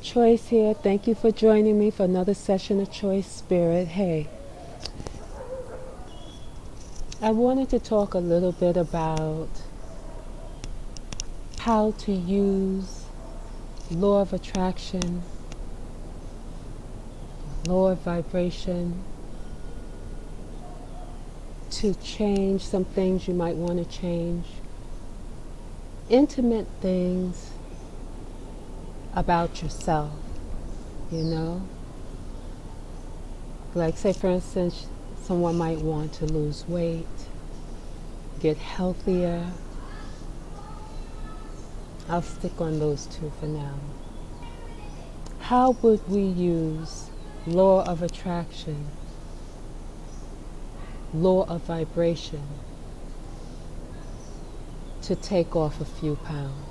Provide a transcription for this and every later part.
Choice here. Thank you for joining me for another session of Choice Spirit. Hey, I wanted to talk a little bit about how to use law of attraction, law of vibration to change some things you might want to change. Intimate things about yourself, you know? Like, say, for instance, someone might want to lose weight, get healthier. I'll stick on those two for now. How would we use law of attraction, law of vibration to take off a few pounds?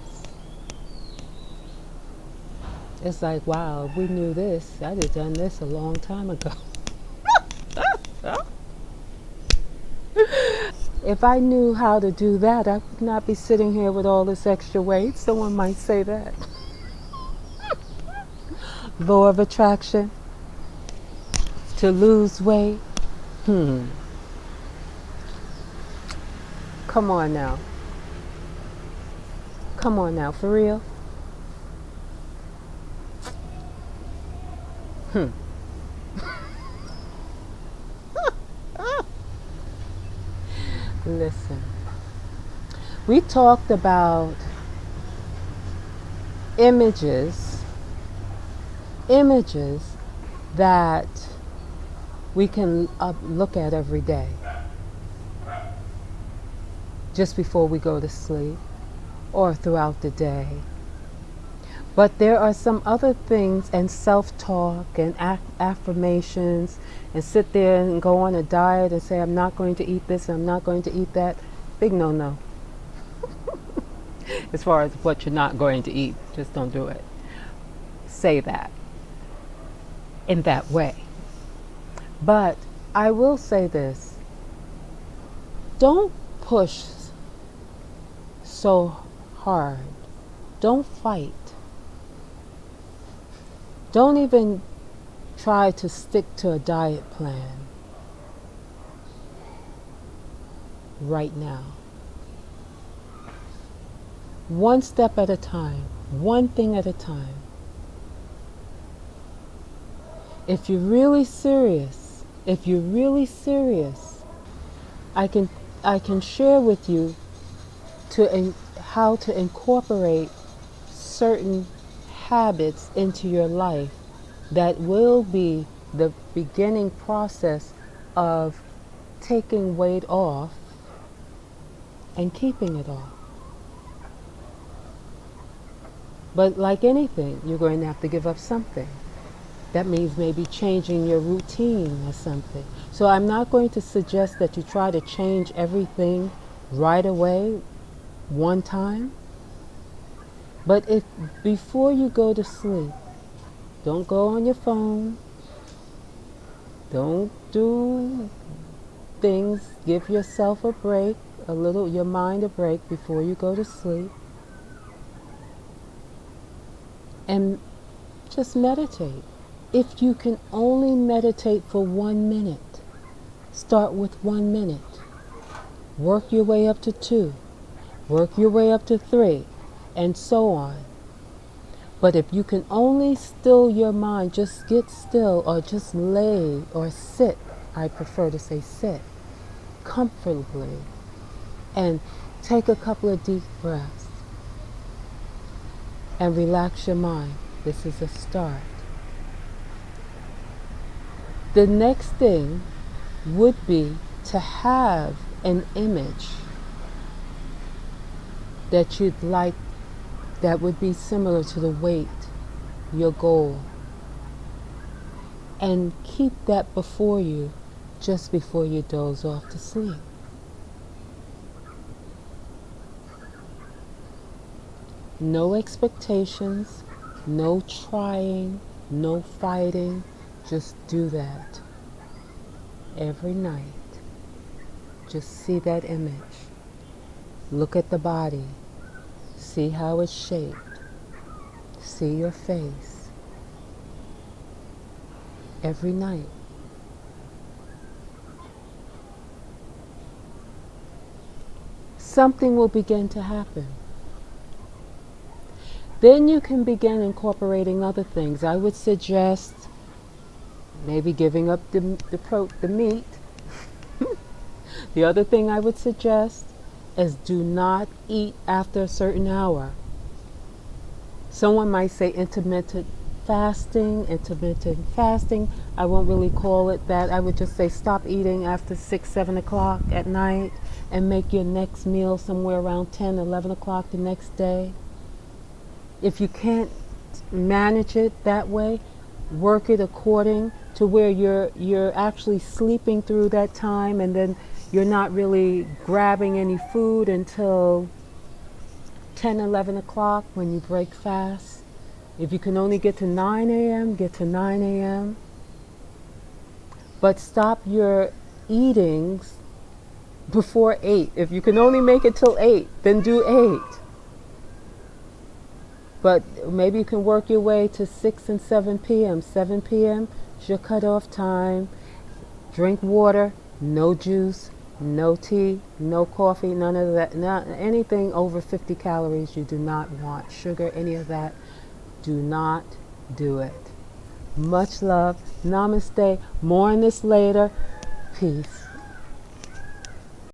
It's like, wow, if we knew this, I'd have done this a long time ago. If I knew how to do that, I would not be sitting here with all this extra weight. Someone might say that. Law of attraction to lose weight. Come on now. Come on now, for real? Listen, we talked about images that we can look at every day just before we go to sleep or throughout the day. But there are some other things, and self-talk and affirmations, and sit there and go on a diet and say, I'm not going to eat this, I'm not going to eat that. Big no-no. As far as what you're not going to eat, just don't do it. Say that in that way. But I will say this. Don't push so hard. Don't fight. Don't even try to stick to a diet plan right now. One step at a time, one thing at a time. If you're really serious, I can share with you how to incorporate certain habits into your life that will be the beginning process of taking weight off and keeping it off. But like anything, you're going to have to give up something. That means maybe changing your routine or something. So I'm not going to suggest that you try to change everything right away, one time. But if before you go to sleep, don't go on your phone, don't do things, give yourself a break, your mind a break before you go to sleep. And just meditate. If you can only meditate for 1 minute, start with 1 minute. Work your way up to 2. Work your way up to 3, and so on. But if you can only still your mind, just get still or just lay or sit, I prefer to say sit, comfortably, and take a couple of deep breaths and relax your mind. This is a start. The next thing would be to have an image that you'd like that would be similar to the weight, your goal. And keep that before you just before you doze off to sleep. No expectations, no trying, no fighting. Just do that every night. Just see that image. Look at the body. See how it's shaped. See your face. every night. Something will begin to happen. Then you can begin incorporating other things. I would suggest maybe giving up the meat. The other thing I would suggest is do not eat after a certain hour. Someone might say intermittent fasting. I won't really call it that. I would just say stop eating after 6, 7 o'clock at night and make your next meal somewhere around 10, 11 o'clock the next day. If you can't manage it that way, work it according to where you're actually sleeping through that time, and then you're not really grabbing any food until 10, 11 o'clock when you break fast. If you can only get to 9 a.m., get to 9 a.m. But stop your eatings before 8. If you can only make it till 8, then do 8. But maybe you can work your way to 6 and 7 p.m. 7 p.m. is your cutoff time. Drink water, no juice, no tea, no coffee, none of that. Not anything over 50 calories you do not want. Sugar, any of that, do not do it. Much love. Namaste. More on this later. Peace.